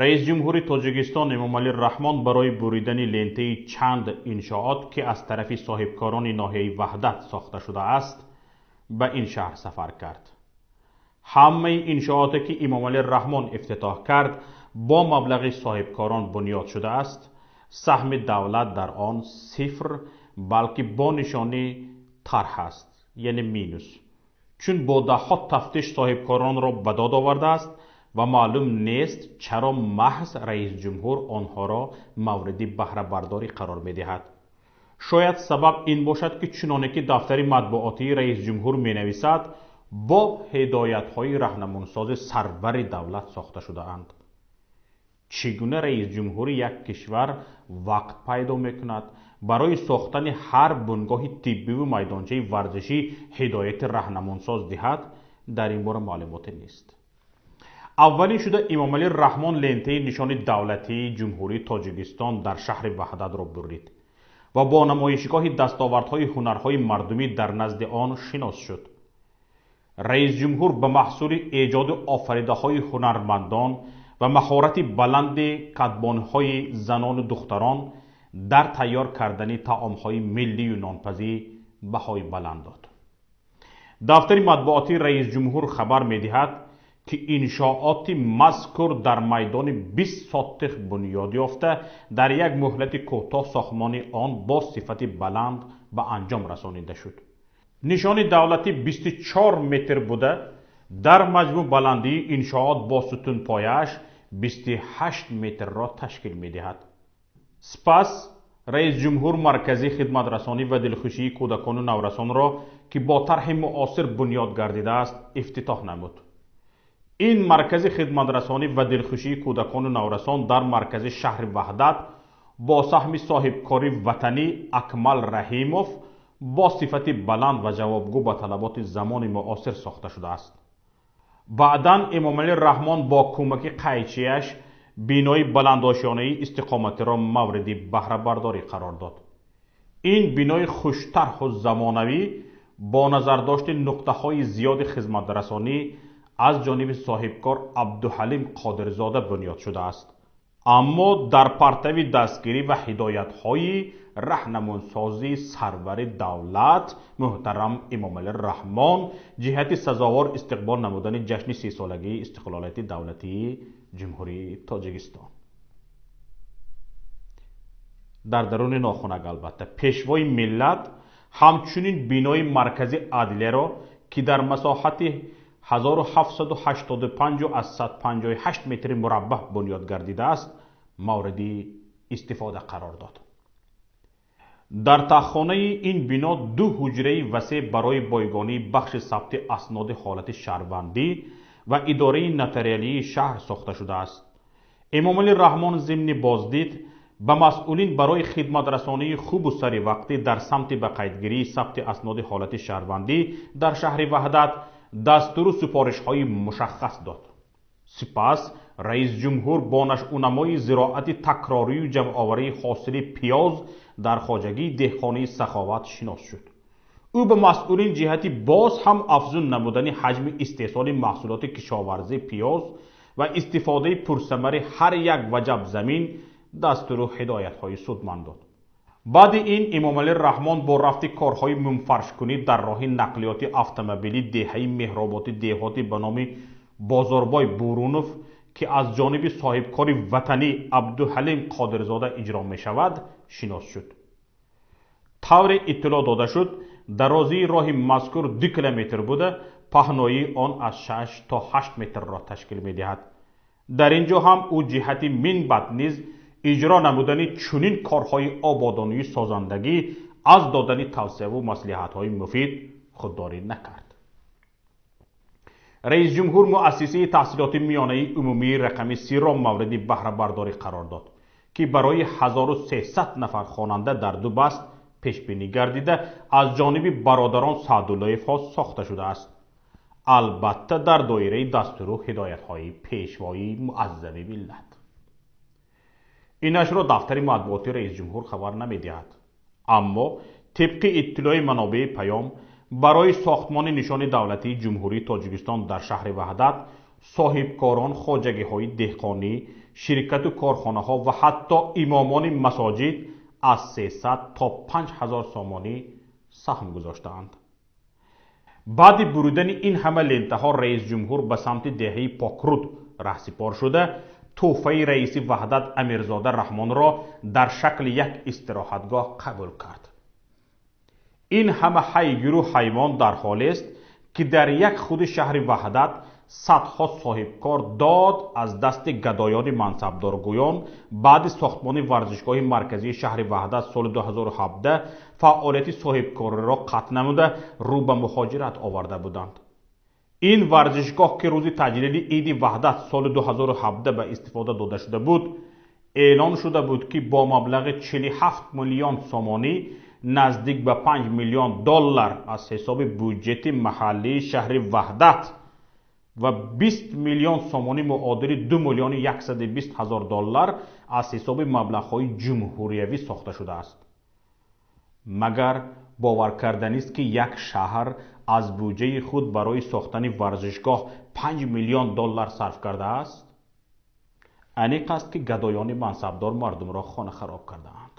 رئیس جمهور تاجیکستان امامعلی رحمان برای بریدن لنته چند انشاءات که از طرف صاحبکاران ناحیه وحدت ساخته شده است به این شهر سفر کرد. همه انشاءاتی که امامعلی رحمان افتتاح کرد با مبلغ صاحبکاران بنیاد شده است. سهم دولت در آن صفر بلکه با نشانه طرح است، یعنی مینوس، چون با دهها تفتیش صاحبکاران را به داد آورده است و معلوم نیست چرا محض رئیس جمهور آنها را مورد بهره برداری قرار می دهد. شاید سبب این باشد که چنانه که دفتر مطبوعاتی رئیس جمهور می نویسد با هدایت های راهنمونساز سرور دولت ساخته شده اند. چگونه رئیس جمهور یک کشور وقت پیدا می کند برای ساختن هر بنگاه طبی و میدانچه ورزشی هدایت راهنمونساز دهد در این باره معلومات نیست. اولین شده امامعلی رحمان لنته نشان دولتی جمهوری تاجیکستان در شهر وحدت را برید و با نمایشگاه دستاوردهای هنرهای مردمی در نزد آن شناس شد. رئیس جمهور به محصول ایجاد و آفریده های هنرمندان و مهارت بلند کدبانهای زنان و دختران در تیار کردن طعامهای ملی و نانپزی بهای بلند داد. دفتر مطبوعاتی رئیس جمهور خبر می دهد که انشاءات مذکور در میدان 20 ساطح بنیاد یافته در یک مهلت کوتاه ساختمان آن با صفت بلند به انجام رسانیده شد. نشان دولتی 24 متر بوده. در مجموع بلندی انشاءات با ستون پایش 28 متر را تشکیل می دهد. سپس رئیس جمهور مرکزی خدمت رسانی و دلخوشی کودکان و نورسان را که با طرح معاصر بنیاد گردیده است افتتاح نمود. این مرکز خدمت رسانی و دلخوشی کودکان و نورسان در مرکز شهر وحدت با سهم صاحبکاری وطنی اکمل رحیموف با صفت بلند و جوابگو به طلبات زمان معاصر ساخته شده است. بعداً امامعلی رحمان با کمک قیچیش بینای بلندآشیانه استقامتی را مورد بهره برداری قرار داد. این بینای خوشطرح و زمانوی با نظر داشت نقطه های زیاد خدمت رسانی از جانب صاحبکار عبدالحلیم قادرزاده بنیاد شده است، اما در پرتو دستگیری و هدایت های راهنمونسازی سرور دولت محترم امامعلی رحمان جهت سزاوار استقبال نمودن جشن 30 سالگی استقلالیت دولتی جمهوری تاجیکستان. در درون ناخنک البته پیشوای ملت همچنین بینای مرکزی عدلیه را که در مساحت 1785 از 158 متر مربع بنیاد گردیده است مورد استفاده قرار داد. در تخانه این بنا 2 حجره وسیع برای بایگانی بخش ثبت اسناد حالت شهروندی و اداره نotariالی شهر ساخته شده است. امامعلی رحمان ضمن بازدید به مسئولین برای خدمت رسانی خوب و سری وقتی در سمت به قیدگیری ثبت اسناد حالت شهروندی در شهر وحدت دستور و سفارش های مشخص داد. سپس رئیس جمهور با نشأونمای زراعت تکراری و جمع آوری حاصل پیاز در خواجگی دهخانه سخاوت شناس شد. او به مسئولین جهتی باز هم افزون نمودن حجم استحصال محصولات کشاورزی پیاز و استفاده پرثمر هر یک وجب زمین دستور و هدایت های سودمند داد. بعد این امامعلی رحمان با رفت کارهای منفرش کنی در راه نقلیات اتومبیلی دهه مهرآباد دهاتی به نام بازاربای برونوف که از جانب صاحبکار وطنی عبدالحلیم قادرزاده اجرا می شود شناس شد. طور اطلاع داده شد درازی راه مذکور 2 کیلومتر بوده، پهنایی آن از 6 تا 8 متر را تشکیل می دهد. در اینجا هم او جهت منبت نیز اجرا نمودن چنین کارهای آبادانی سازندگی از دادن توصیه و مصلحت های مفید خودداری نکرد. رئیس جمهور مؤسسه تحصیلات میانه عمومی رقم 30 را مورد بهره برداری قرار داد که برای 1300 نفر خواننده در 2 بست پیش بینی گردیده از جانب برادران سعدالله فاز ساخته شده است. البته در دایره دستور و هدایت های پیشوای معظم ملت. اینش را دفتر مطبوعاتی رئیس جمهور خبر نمی دهد. اما طبق اطلاع منابع پیام برای ساختمان نشان دولتی جمهوری تاجیکستان در شهر وحدت صاحبکاران خواجگی‌های دهقانی، شرکت و کارخانه‌ها و حتی امامان مساجد از 300 تا 5000 سامانی سهم گذاشتند. بعد بریدن این همه لنته ها رئیس جمهور به سمت دهه پاکرود رهسپار شده، تحفه رئیس وحدت امیرزاده رحمان را در شکل یک استراحتگاه قبول کرد. این همه حیگیر و حیوان در حالی است که در یک خود شهر وحدت صدها صاحبکار داد از دست گدایان منصبدارگویان بعد ساختمان ورزشگاه مرکزی شهر وحدت سال 2017 فعالیت صاحبکاری را قطع نموده رو به مهاجرت آورده بودند. این ورزشگاه که روز تجلیل عید وحدت سال 2017 به استفاده داده شده بود، اعلان شده بود که با مبلغ 47 میلیون سامانی نزدیک به 5 میلیون دلار از حساب بودجه محلی شهر وحدت و 20 میلیون سامانی معادل 2 میلیون 120 هزار دلار از حساب مبلغ‌های جمهوریوی ساخته شده است. مگر باور کردنی است که یک شهر از بودجه خود برای ساختن ورزشگاه 5 میلیون دلار صرف کرده است؟ انیق است که گدایان منصبدار مردم را خانه خراب کردند.